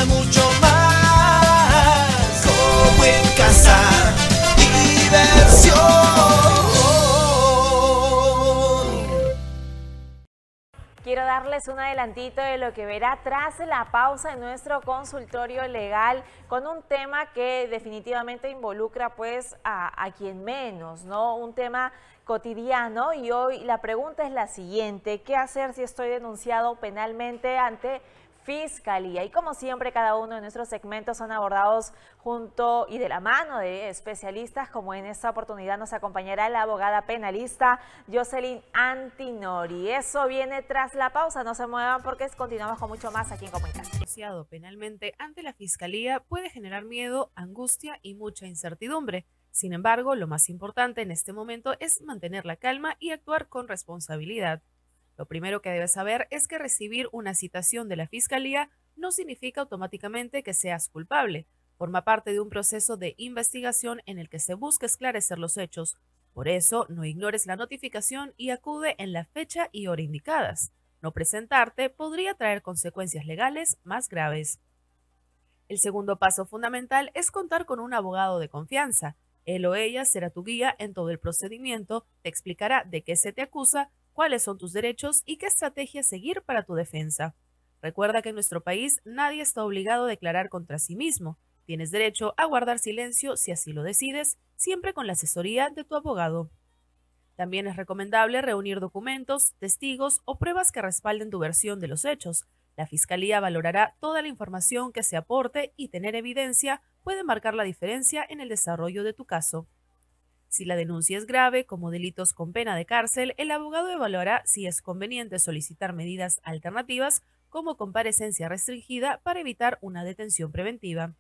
vida mucho más. Como en casa, diversión. Quiero darles un adelantito de lo que verá tras la pausa en nuestro consultorio legal con un tema que definitivamente involucra pues a quien menos, ¿no? Un tema cotidiano, y hoy la pregunta es la siguiente: ¿qué hacer si estoy denunciado penalmente ante Fiscalía? Y como siempre, cada uno de nuestros segmentos son abordados junto y de la mano de especialistas, como en esta oportunidad nos acompañará la abogada penalista Jocelyn Antinori. Eso viene tras la pausa, no se muevan porque continuamos con mucho más aquí en Comunicas. Denunciado penalmente ante la Fiscalía puede generar miedo, angustia y mucha incertidumbre. Sin embargo, lo más importante en este momento es mantener la calma y actuar con responsabilidad. Lo primero que debes saber es que recibir una citación de la Fiscalía no significa automáticamente que seas culpable. Forma parte de un proceso de investigación en el que se busca esclarecer los hechos. Por eso, no ignores la notificación y acude en la fecha y hora indicadas. No presentarte podría traer consecuencias legales más graves. El segundo paso fundamental es contar con un abogado de confianza. Él o ella será tu guía en todo el procedimiento, te explicará de qué se te acusa, cuáles son tus derechos y qué estrategia seguir para tu defensa. Recuerda que en nuestro país nadie está obligado a declarar contra sí mismo. Tienes derecho a guardar silencio si así lo decides, siempre con la asesoría de tu abogado. También es recomendable reunir documentos, testigos o pruebas que respalden tu versión de los hechos. La Fiscalía valorará toda la información que se aporte y tener evidencia puede marcar la diferencia en el desarrollo de tu caso. Si la denuncia es grave, como delitos con pena de cárcel, el abogado evaluará si es conveniente solicitar medidas alternativas como comparecencia restringida para evitar una detención preventiva.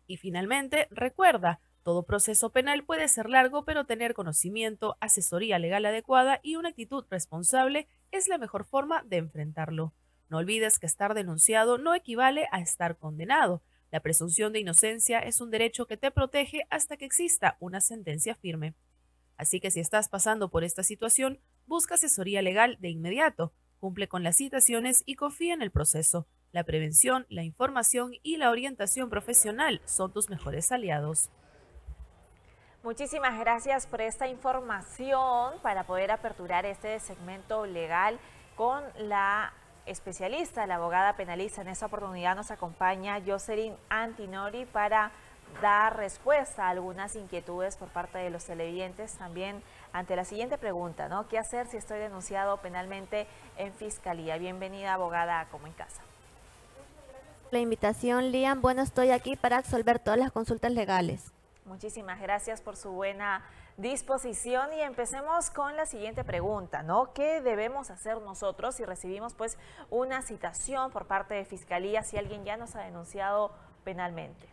Y finalmente, recuerda, todo proceso penal puede ser largo, pero tener conocimiento, asesoría legal adecuada y una actitud responsable es la mejor forma de enfrentarlo. No olvides que estar denunciado no equivale a estar condenado. La presunción de inocencia es un derecho que te protege hasta que exista una sentencia firme. Así que si estás pasando por esta situación, busca asesoría legal de inmediato, cumple con las citaciones y confía en el proceso. La prevención, la información y la orientación profesional son tus mejores aliados. Muchísimas gracias por esta información para poder aperturar este segmento legal con la especialista, la abogada penalista. En esta oportunidad nos acompaña Jocelyn Antinori para dar respuesta a algunas inquietudes por parte de los televidentes, también ante la siguiente pregunta, ¿no? ¿Qué hacer si estoy denunciado penalmente en Fiscalía? Bienvenida, abogada, a Como en Casa. La invitación, Lian. Bueno, estoy aquí para resolver todas las consultas legales. Muchísimas gracias por su buena disposición y empecemos con la siguiente pregunta, ¿no? ¿Qué debemos hacer nosotros si recibimos pues una citación por parte de Fiscalía si alguien ya nos ha denunciado penalmente?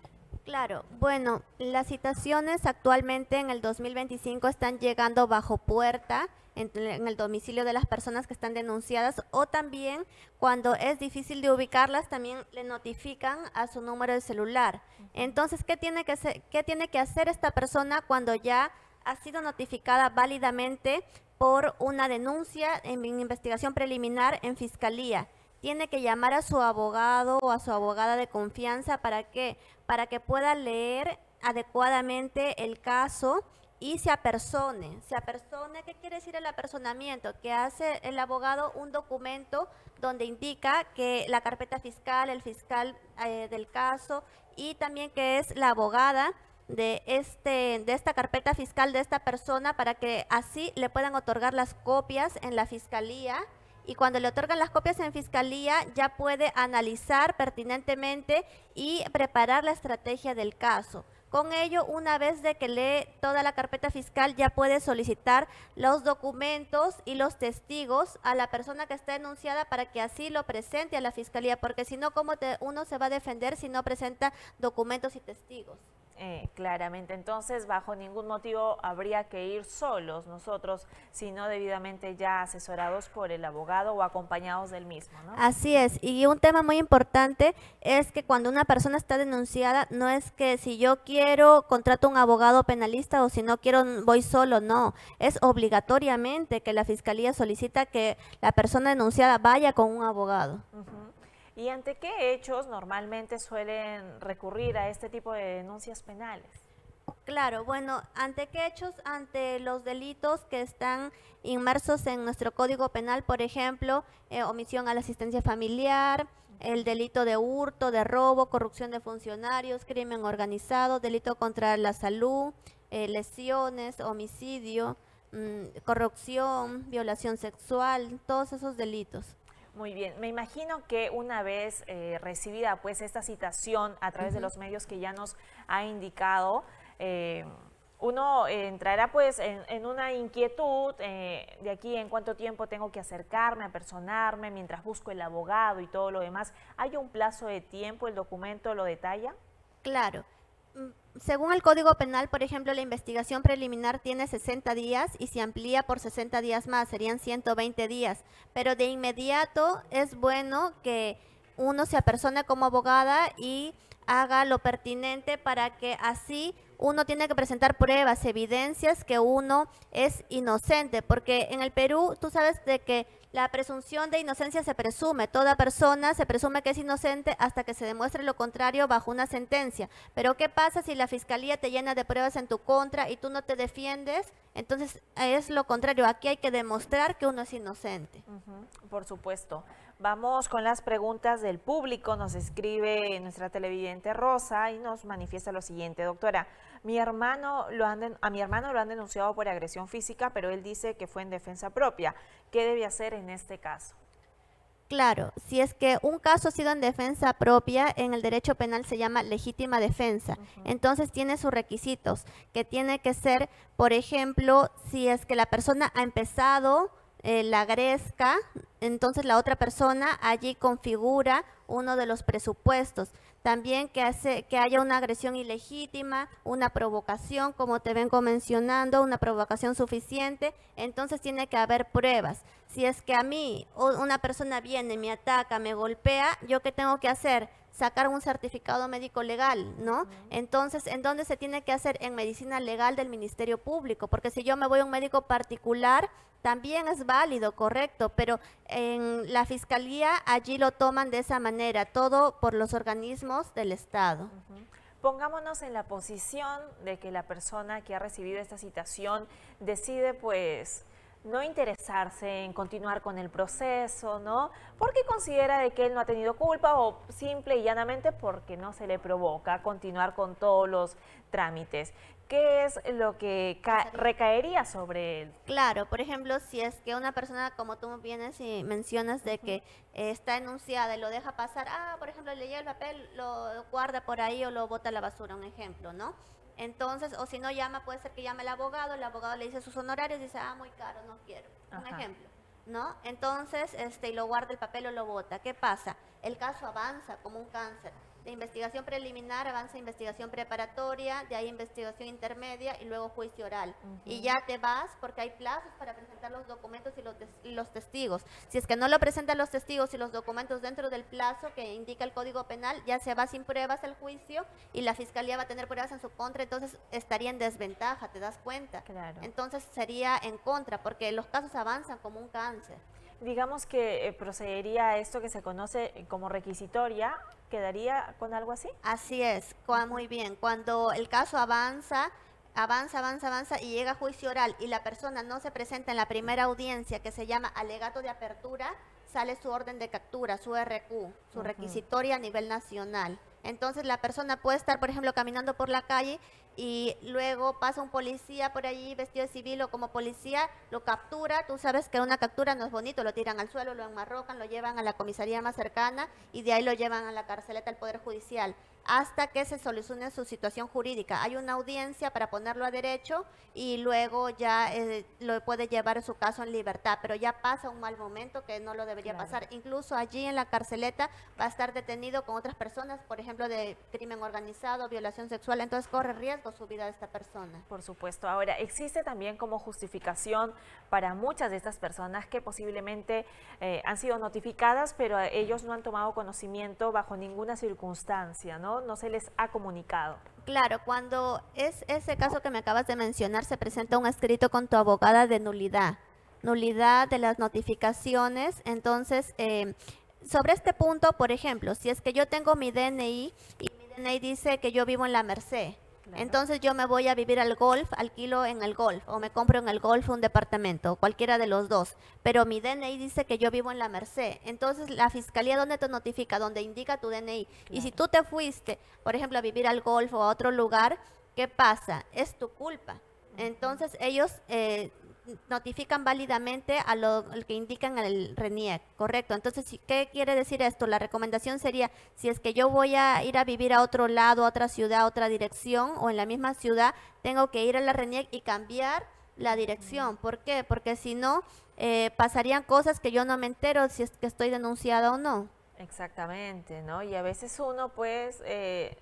Claro, bueno, las citaciones actualmente en el 2025 están llegando bajo puerta en el domicilio de las personas que están denunciadas, o también cuando es difícil de ubicarlas también le notifican a su número de celular. Entonces, ¿qué tiene que hacer esta persona cuando ya ha sido notificada válidamente por una denuncia en investigación preliminar en Fiscalía? Tiene que llamar a su abogado o a su abogada de confianza para que pueda leer adecuadamente el caso y se apersone. ¿Qué quiere decir el apersonamiento? Que hace el abogado un documento donde indica que la carpeta fiscal, el fiscal del caso, y también que es la abogada de esta carpeta fiscal de esta persona, para que así le puedan otorgar las copias en la Fiscalía. Y cuando le otorgan las copias en Fiscalía, ya puede analizar pertinentemente y preparar la estrategia del caso. Con ello, una vez de que lee toda la carpeta fiscal, ya puede solicitar los documentos y los testigos a la persona que está denunciada para que así lo presente a la Fiscalía, porque si no, ¿cómo uno se va a defender si no presenta documentos y testigos? Claramente, entonces bajo ningún motivo habría que ir solos nosotros, sino debidamente ya asesorados por el abogado o acompañados del mismo, ¿no? Así es, y un tema muy importante es que cuando una persona está denunciada, no es que si yo quiero contrato un abogado penalista o si no quiero voy solo, no, es obligatoriamente que la Fiscalía solicita que la persona denunciada vaya con un abogado. ¿Y ante qué hechos normalmente suelen recurrir a este tipo de denuncias penales? Claro, bueno, ¿ante qué hechos? Ante los delitos que están inmersos en nuestro Código Penal, por ejemplo, omisión a la asistencia familiar, el delito de hurto, de robo, corrupción de funcionarios, crimen organizado, delito contra la salud, lesiones, homicidio, corrupción, violación sexual, todos esos delitos. Muy bien, me imagino que una vez recibida pues esta citación a través de los medios que ya nos ha indicado, uno entrará pues en una inquietud de aquí en cuánto tiempo tengo que acercarme, apersonarme, mientras busco el abogado y todo lo demás. ¿Hay un plazo de tiempo? ¿El documento lo detalla? Claro. Según el Código Penal, por ejemplo, la investigación preliminar tiene 60 días y se amplía por 60 días más, serían 120 días. Pero de inmediato es bueno que uno se apersone como abogada y haga lo pertinente para que así uno tiene que presentar pruebas, evidencias que uno es inocente, porque en el Perú tú sabes de que la presunción de inocencia se presume, toda persona se presume que es inocente hasta que se demuestre lo contrario bajo una sentencia. Pero ¿qué pasa si la fiscalía te llena de pruebas en tu contra y tú no te defiendes? Entonces es lo contrario, aquí hay que demostrar que uno es inocente. Por supuesto. Vamos con las preguntas del público. Nos escribe nuestra televidente Rosa y nos manifiesta lo siguiente. Doctora, a mi hermano lo han denunciado por agresión física, pero él dice que fue en defensa propia. ¿Qué debe hacer en este caso? Claro, si es que un caso ha sido en defensa propia, en el derecho penal se llama legítima defensa. Entonces tiene sus requisitos, que tiene que ser, por ejemplo, si es que la persona ha empezado la agresca, entonces la otra persona allí configura uno de los presupuestos. También que haya una agresión ilegítima, una provocación, como te vengo mencionando, una provocación suficiente, entonces tiene que haber pruebas. Si es que a mí una persona viene, me ataca, me golpea, ¿yo qué tengo que hacer? Sacar un certificado médico legal, ¿no? Entonces, ¿en dónde se tiene que hacer? En medicina legal del Ministerio Público, porque si yo me voy a un médico particular, también es válido, correcto, pero en la fiscalía allí lo toman de esa manera, todo por los organismos del Estado. Pongámonos en la posición de que la persona que ha recibido esta citación decide pues no interesarse en continuar con el proceso, ¿no? Porque considera de que él no ha tenido culpa o simple y llanamente porque no se le provoca continuar con todos los trámites. ¿Qué es lo que recaería sobre él? Claro, por ejemplo, si es que una persona, como tú vienes y mencionas de que está enunciada y lo deja pasar, por ejemplo, le llega el papel, lo guarda por ahí o lo bota a la basura, un ejemplo, ¿no? Entonces, o si no llama, puede ser que llame el abogado le dice sus honorarios y dice, muy caro, no quiero, un ejemplo, ¿no? Entonces, y lo guarda el papel o lo bota. ¿Qué pasa? El caso avanza como un cáncer. De investigación preliminar avanza a investigación preparatoria, de ahí investigación intermedia y luego juicio oral. Y ya te vas porque hay plazos para presentar los documentos y los testigos. Si es que no lo presentan los testigos y los documentos dentro del plazo que indica el Código Penal, ya se va sin pruebas el juicio y la fiscalía va a tener pruebas en su contra, entonces estaría en desventaja, ¿te das cuenta? Claro. Entonces sería en contra porque los casos avanzan como un cáncer. Digamos que procedería a esto que se conoce como requisitoria, ¿quedaría con algo así? Así es, muy bien. Cuando el caso avanza y llega a juicio oral y la persona no se presenta en la primera audiencia, que se llama alegato de apertura, sale su orden de captura, su RQ, su requisitoria a nivel nacional. Entonces la persona puede estar, por ejemplo, caminando por la calle y luego pasa un policía por allí vestido de civil o como policía, lo captura. Tú sabes que una captura no es bonito, lo tiran al suelo, lo enmarrocan, lo llevan a la comisaría más cercana y de ahí lo llevan a la carceleta al Poder Judicial hasta que se solucione su situación jurídica. Hay una audiencia para ponerlo a derecho y luego ya lo puede llevar su caso en libertad, pero ya pasa un mal momento que no lo debería pasar. Incluso allí en la carceleta va a estar detenido con otras personas, por ejemplo, de crimen organizado, violación sexual, entonces corre riesgo su vida de esta persona. Por supuesto. Ahora, existe también como justificación para muchas de estas personas que posiblemente han sido notificadas, pero ellos no han tomado conocimiento bajo ninguna circunstancia, ¿no? No se les ha comunicado. Claro, cuando es ese caso que me acabas de mencionar, se presenta un escrito con tu abogada de nulidad de las notificaciones, entonces sobre este punto, por ejemplo, si es que yo tengo mi DNI y mi DNI dice que yo vivo en La Merced, Claro. entonces yo me voy a vivir al Golf, alquilo en el Golf o me compro en el Golf un departamento, cualquiera de los dos, pero mi DNI dice que yo vivo en La Merced, entonces la fiscalía ¿dónde te notifica? Donde indica tu DNI. Y si tú te fuiste, por ejemplo, a vivir al Golf o a otro lugar, ¿qué pasa? Es tu culpa. Entonces ellos notifican válidamente a lo que indican el RENIEC, correcto. Entonces, ¿qué quiere decir esto? La recomendación sería, si es que yo voy a ir a vivir a otro lado, a otra ciudad, a otra dirección, o en la misma ciudad, tengo que ir a la RENIEC y cambiar la dirección. ¿Por qué? Porque si no, pasarían cosas que yo no me entero si es que estoy denunciada o no. Exactamente, ¿no? Y a veces uno, pues,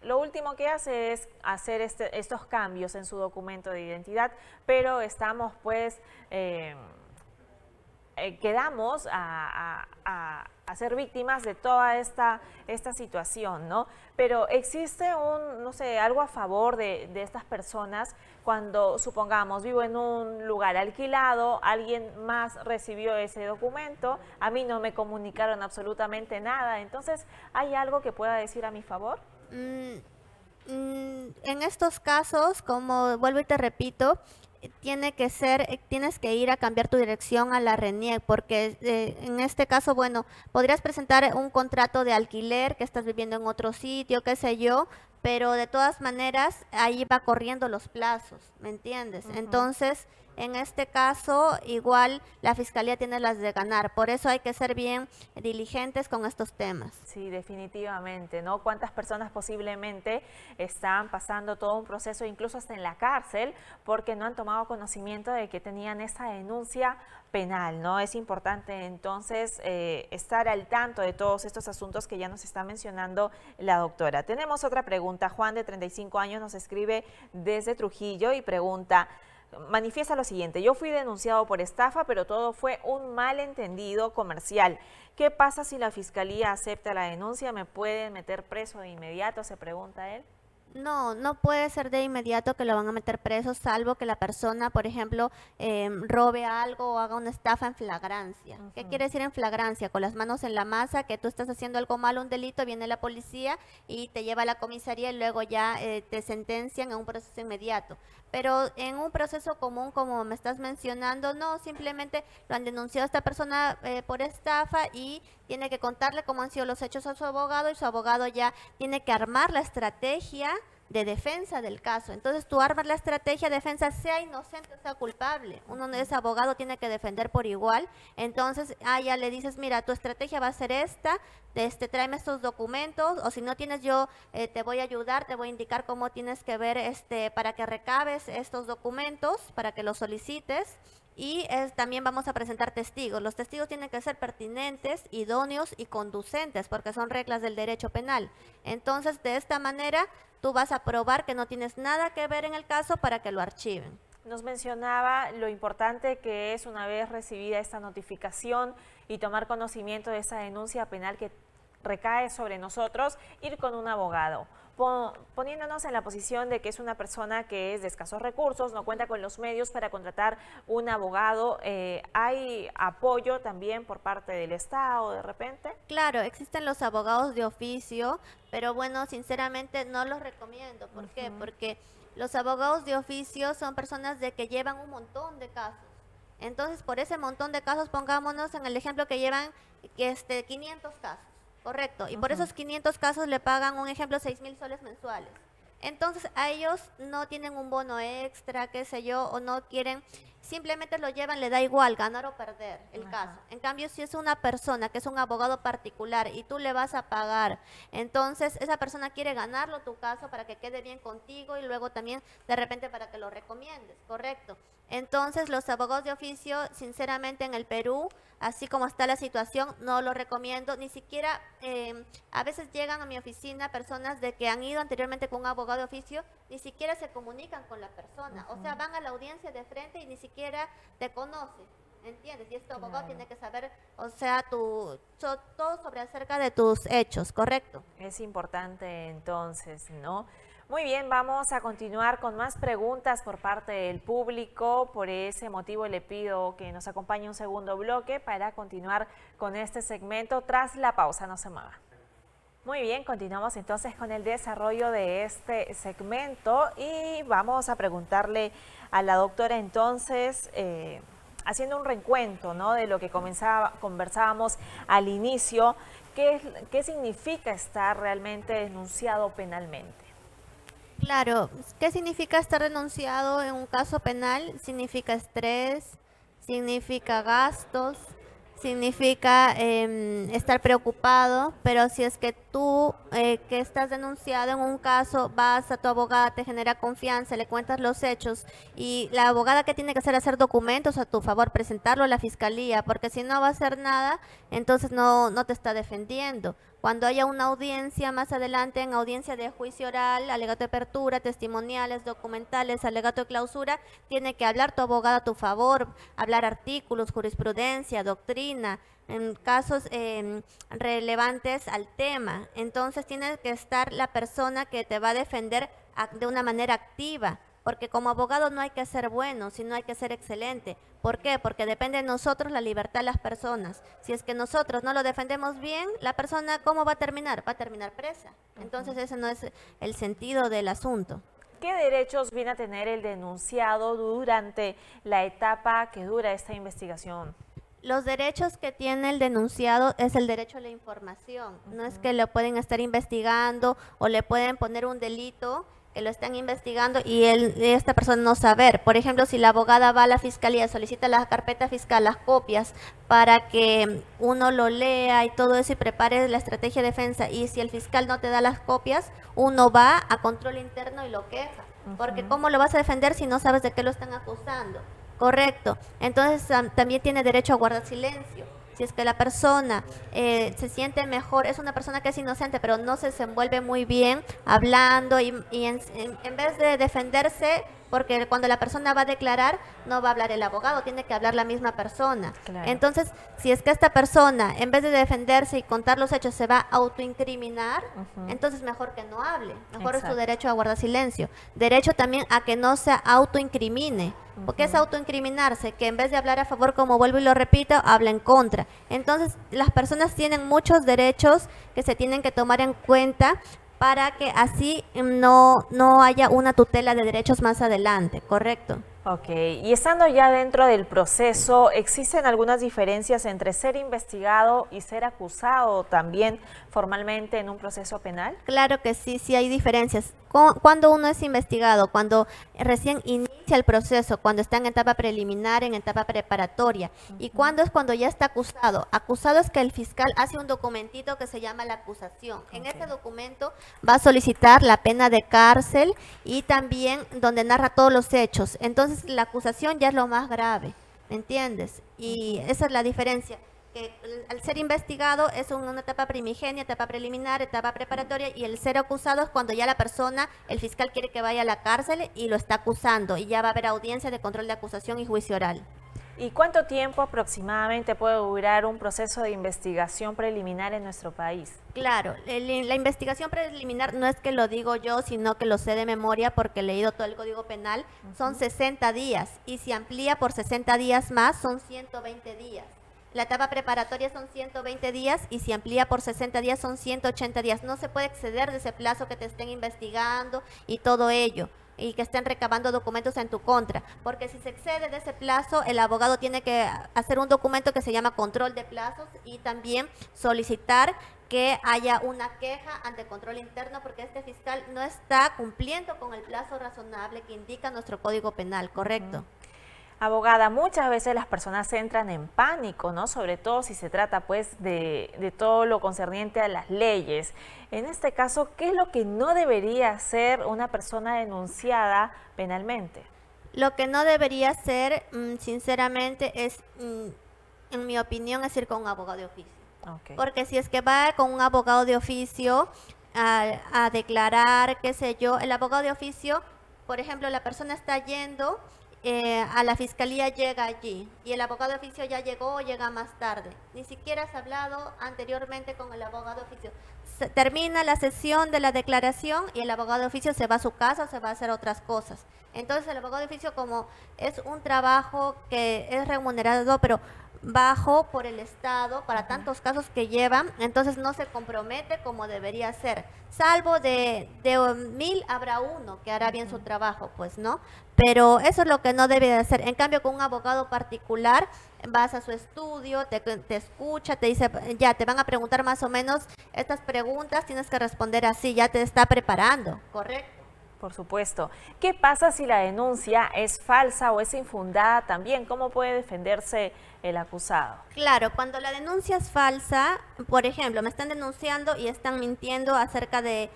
lo último que hace es hacer estos cambios en su documento de identidad, pero estamos, pues, quedamos a ser víctimas de toda esta situación, ¿no? Pero existe no sé, algo a favor de estas personas cuando, supongamos, vivo en un lugar alquilado, alguien más recibió ese documento, a mí no me comunicaron absolutamente nada, entonces, ¿hay algo que pueda decir a mi favor? En estos casos, como vuelvo y te repito, tienes que ir a cambiar tu dirección a la RENIEC, porque en este caso, bueno, podrías presentar un contrato de alquiler que estás viviendo en otro sitio, qué sé yo, pero de todas maneras ahí va corriendo los plazos, ¿me entiendes? Entonces, en este caso, igual la fiscalía tiene las de ganar, por eso hay que ser bien diligentes con estos temas. Sí, definitivamente, ¿no? ¿Cuántas personas posiblemente están pasando todo un proceso, incluso hasta en la cárcel, porque no han tomado conocimiento de que tenían esa denuncia penal, ¿no? Es importante entonces estar al tanto de todos estos asuntos que ya nos está mencionando la doctora. Tenemos otra pregunta. Juan, de 35 años, nos escribe desde Trujillo y pregunta... Manifiesta lo siguiente: yo fui denunciado por estafa, pero todo fue un malentendido comercial. ¿Qué pasa si la fiscalía acepta la denuncia? ¿Me pueden meter preso de inmediato?, se pregunta él. No, no puede ser de inmediato que lo van a meter preso, salvo que la persona, por ejemplo, robe algo o haga una estafa en flagrancia. ¿Qué quiere decir en flagrancia? Con las manos en la masa, que tú estás haciendo algo malo, un delito, viene la policía y te lleva a la comisaría y luego ya te sentencian a un proceso inmediato. Pero en un proceso común, como me estás mencionando, no, simplemente lo han denunciado a esta persona por estafa y tiene que contarle cómo han sido los hechos a su abogado y su abogado ya tiene que armar la estrategia de defensa del caso. Entonces tú armas la estrategia de defensa, sea inocente o sea culpable. Uno no es abogado, tiene que defender por igual. Entonces ya le dices, mira, tu estrategia va a ser esta, tráeme estos documentos, o si no tienes, yo te voy a ayudar, te voy a indicar cómo tienes que ver para que recabes estos documentos, para que los solicites. Y también vamos a presentar testigos. Los testigos tienen que ser pertinentes, idóneos y conducentes, porque son reglas del derecho penal. Entonces, de esta manera, tú vas a probar que no tienes nada que ver en el caso para que lo archiven. Nos mencionaba lo importante que es, una vez recibida esta notificación y tomar conocimiento de esa denuncia penal que recae sobre nosotros, ir con un abogado. Poniéndonos en la posición de que es una persona que es de escasos recursos, no cuenta con los medios para contratar un abogado, ¿hay apoyo también por parte del Estado de repente? Claro, existen los abogados de oficio, pero bueno, sinceramente no los recomiendo. ¿Por qué? Porque los abogados de oficio son personas que llevan un montón de casos. Entonces, por ese montón de casos, pongámonos en el ejemplo que llevan 500 casos. Correcto, y por esos 500 casos le pagan, un ejemplo, 6.000 soles mensuales. Entonces a ellos no tienen un bono extra, qué sé yo, o no quieren, simplemente lo llevan, le da igual ganar o perder el caso. En cambio, si es una persona que es un abogado particular y tú le vas a pagar, entonces esa persona quiere ganarlo tu caso para que quede bien contigo y luego también de repente para que lo recomiendes, correcto. Entonces los abogados de oficio, sinceramente en el Perú, así como está la situación, no lo recomiendo, ni siquiera, a veces llegan a mi oficina personas que han ido anteriormente con un abogado de oficio, ni siquiera se comunican con la persona, o sea, van a la audiencia de frente y ni siquiera te conoce, ¿entiendes? Y este abogado tiene que saber, o sea, todo sobre acerca de tus hechos, ¿correcto? Es importante entonces, ¿no? Muy bien, vamos a continuar con más preguntas por parte del público. Por ese motivo le pido que nos acompañe un segundo bloque para continuar con este segmento tras la pausa. No se mueva. Muy bien, continuamos entonces con el desarrollo de este segmento y vamos a preguntarle a la doctora entonces, haciendo un recuento, ¿no?, de lo que conversábamos al inicio, ¿qué significa estar realmente denunciado penalmente? Claro, ¿qué significa estar denunciado en un caso penal? Significa estrés, significa gastos, significa estar preocupado, pero si es que tú que estás denunciado en un caso, vas a tu abogada, te genera confianza, le cuentas los hechos y la abogada que tiene que hacer documentos a tu favor, presentarlo a la fiscalía, porque si no va a hacer nada, entonces no te está defendiendo. Cuando haya una audiencia más adelante, en audiencia de juicio oral, alegato de apertura, testimoniales, documentales, alegato de clausura, tiene que hablar tu abogado a tu favor, hablar artículos, jurisprudencia, doctrina, en casos relevantes al tema. Entonces tiene que estar la persona que te va a defender de una manera activa. Porque como abogado no hay que ser bueno, sino hay que ser excelente. ¿Por qué? Porque depende de nosotros la libertad de las personas. Si es que nosotros no lo defendemos bien, la persona, ¿cómo va a terminar? Va a terminar presa. Entonces ese no es el sentido del asunto. ¿Qué derechos viene a tener el denunciado durante la etapa que dura esta investigación? Los derechos que tiene el denunciado es el derecho a la información. No es que lo pueden estar investigando o le pueden poner un delito que lo están investigando y esta persona no saber. Por ejemplo, si la abogada va a la fiscalía, solicita la carpeta fiscal, las copias, para que uno lo lea y todo eso y prepare la estrategia de defensa, y si el fiscal no te da las copias, uno va a control interno y lo queja. Porque ¿cómo lo vas a defender si no sabes de qué lo están acusando? Correcto. Entonces también tiene derecho a guardar silencio. Si es que la persona se siente mejor, es una persona que es inocente, pero no se desenvuelve muy bien hablando y en vez de defenderse, porque cuando la persona va a declarar, no va a hablar el abogado, tiene que hablar la misma persona. Claro. Entonces, si es que esta persona, en vez de defenderse y contar los hechos, se va a autoincriminar, entonces mejor que no hable. Mejor es su derecho a guardar silencio. Derecho también a que no se autoincrimine. Porque es autoincriminarse, que en vez de hablar a favor, como vuelvo y lo repito, habla en contra. Entonces, las personas tienen muchos derechos que se tienen que tomar en cuenta para que así no haya una tutela de derechos más adelante, ¿correcto? Ok, y estando ya dentro del proceso, ¿existen algunas diferencias entre ser investigado y ser acusado también formalmente en un proceso penal? Claro que sí, sí hay diferencias. Cuando uno es investigado, cuando recién inicia el proceso, cuando está en etapa preliminar, en etapa preparatoria, y cuando ya está acusado. Acusado es que el fiscal hace un documentito que se llama la acusación. En ese documento va a solicitar la pena de cárcel y también donde narra todos los hechos. Entonces la acusación ya es lo más grave, ¿me entiendes? Y esa es la diferencia. Que al ser investigado es una etapa primigenia, etapa preliminar, etapa preparatoria, y el ser acusado es cuando ya la persona, el fiscal quiere que vaya a la cárcel y lo está acusando, y ya va a haber audiencia de control de acusación y juicio oral. ¿Y cuánto tiempo aproximadamente puede durar un proceso de investigación preliminar en nuestro país? Claro, la investigación preliminar no es que lo digo yo, sino que lo sé de memoria porque he leído todo el Código Penal, son 60 días, y si amplía por 60 días más, son 120 días. La etapa preparatoria son 120 días y si amplía por 60 días son 180 días. No se puede exceder de ese plazo que te estén investigando y todo ello, y que estén recabando documentos en tu contra. Porque si se excede de ese plazo, el abogado tiene que hacer un documento que se llama control de plazos y también solicitar que haya una queja ante control interno porque este fiscal no está cumpliendo con el plazo razonable que indica nuestro Código Penal, ¿correcto? Abogada, muchas veces las personas entran en pánico, ¿no? Sobre todo si se trata pues de todo lo concerniente a las leyes. En este caso, ¿qué es lo que no debería hacer una persona denunciada penalmente? Lo que no debería hacer, sinceramente, es, en mi opinión, es ir con un abogado de oficio. Okay. Porque si es que va con un abogado de oficio a declarar, qué sé yo, el abogado de oficio, por ejemplo, la persona está yendo a la fiscalía llega allí y el abogado de oficio ya llegó o llega más tarde. Ni siquiera has hablado anteriormente con el abogado de oficio. Termina la sesión de la declaración y el abogado de oficio se va a su casa o se va a hacer otras cosas. Entonces el abogado de oficio, como es un trabajo que es remunerado pero bajo por el Estado para tantos casos que llevan, entonces no se compromete como debería ser, salvo de 1000 habrá uno que hará bien su trabajo, pues, ¿no? Pero eso es lo que no debe de hacer. En cambio, con un abogado particular, vas a su estudio, te escucha, te dice, ya te van a preguntar más o menos estas preguntas, tienes que responder así, ya te está preparando, ¿correcto? Por supuesto. ¿Qué pasa si la denuncia es falsa o es infundada también? ¿Cómo puede defenderse el acusado? Claro, cuando la denuncia es falsa, por ejemplo, me están denunciando y están mintiendo acerca de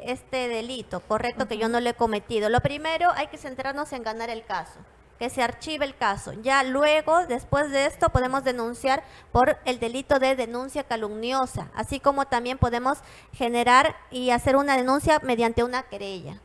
este delito, correcto, que yo no lo he cometido. Lo primero, hay que centrarnos en ganar el caso, que se archive el caso. Ya luego, después de esto, podemos denunciar por el delito de denuncia calumniosa, así como también podemos generar y hacer una denuncia mediante una querella.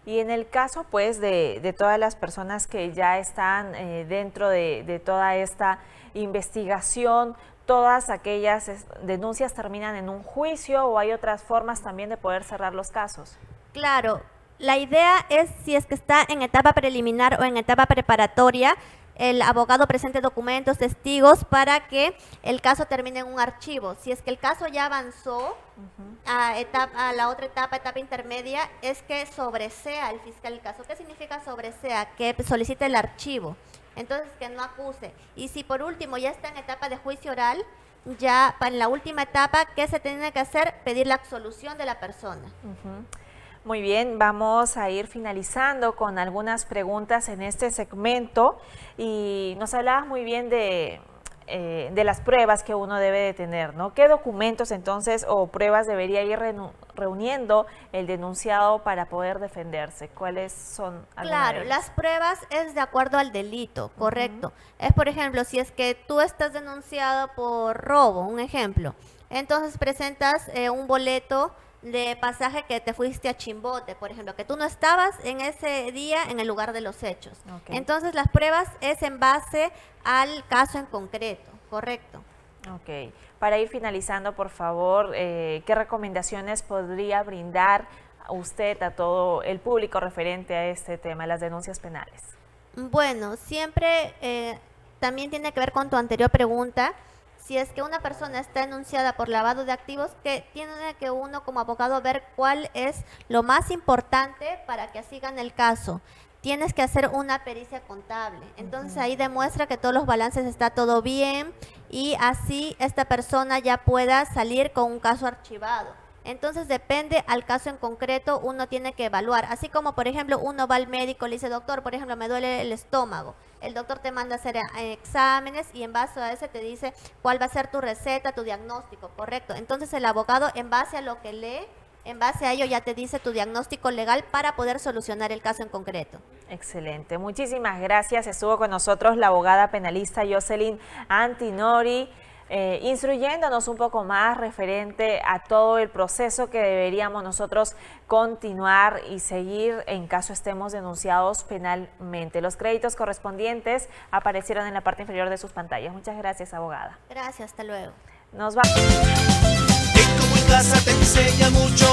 Y en el caso, pues, de todas las personas que ya están dentro de toda esta investigación, ¿todas aquellas denuncias terminan en un juicio o hay otras formas también de poder cerrar los casos? Claro. La idea es, si es que está en etapa preliminar o en etapa preparatoria, el abogado presente documentos, testigos, para que el caso termine en un archivo. Si es que el caso ya avanzó a la otra etapa intermedia, es que sobresea el fiscal el caso. ¿Qué significa sobresea? Que solicite el archivo, entonces que no acuse. Y si por último ya está en etapa de juicio oral, ya en la última etapa, ¿qué se tiene que hacer? Pedir la absolución de la persona. Muy bien, vamos a ir finalizando con algunas preguntas en este segmento y nos hablabas muy bien de las pruebas que uno debe de tener, ¿no? ¿Qué documentos entonces o pruebas debería ir reuniendo el denunciado para poder defenderse? ¿Cuáles son algunas? Claro, las pruebas es de acuerdo al delito, correcto. Es, por ejemplo, si es que tú estás denunciado por robo, un ejemplo, entonces presentas un boleto de pasaje que te fuiste a Chimbote, por ejemplo, que tú no estabas en ese día en el lugar de los hechos. Entonces las pruebas es en base al caso en concreto, correcto. Ok. Para ir finalizando, por favor, ¿qué recomendaciones podría brindar usted a todo el público referente a este tema, las denuncias penales? Bueno, siempre también tiene que ver con tu anterior pregunta. Si es que una persona está denunciada por lavado de activos, que tiene que uno como abogado ver cuál es lo más importante para que así gane el caso. Tienes que hacer una pericia contable. Entonces ahí demuestra que todos los balances está todo bien y así esta persona ya pueda salir con un caso archivado. Entonces depende al caso en concreto, uno tiene que evaluar. Así como, por ejemplo, uno va al médico y le dice, doctor, por ejemplo, me duele el estómago. El doctor te manda a hacer exámenes y en base a ese te dice cuál va a ser tu receta, tu diagnóstico, ¿correcto? Entonces el abogado, en base a lo que lee, en base a ello ya te dice tu diagnóstico legal para poder solucionar el caso en concreto. Excelente. Muchísimas gracias. Estuvo con nosotros la abogada penalista Yoselyn Antinori, instruyéndonos un poco más referente a todo el proceso que deberíamos nosotros continuar y seguir en caso estemos denunciados penalmente. Los créditos correspondientes aparecieron en la parte inferior de sus pantallas. Muchas gracias, abogada. Gracias, hasta luego. Nos vamos. En Como en Casa te enseña mucho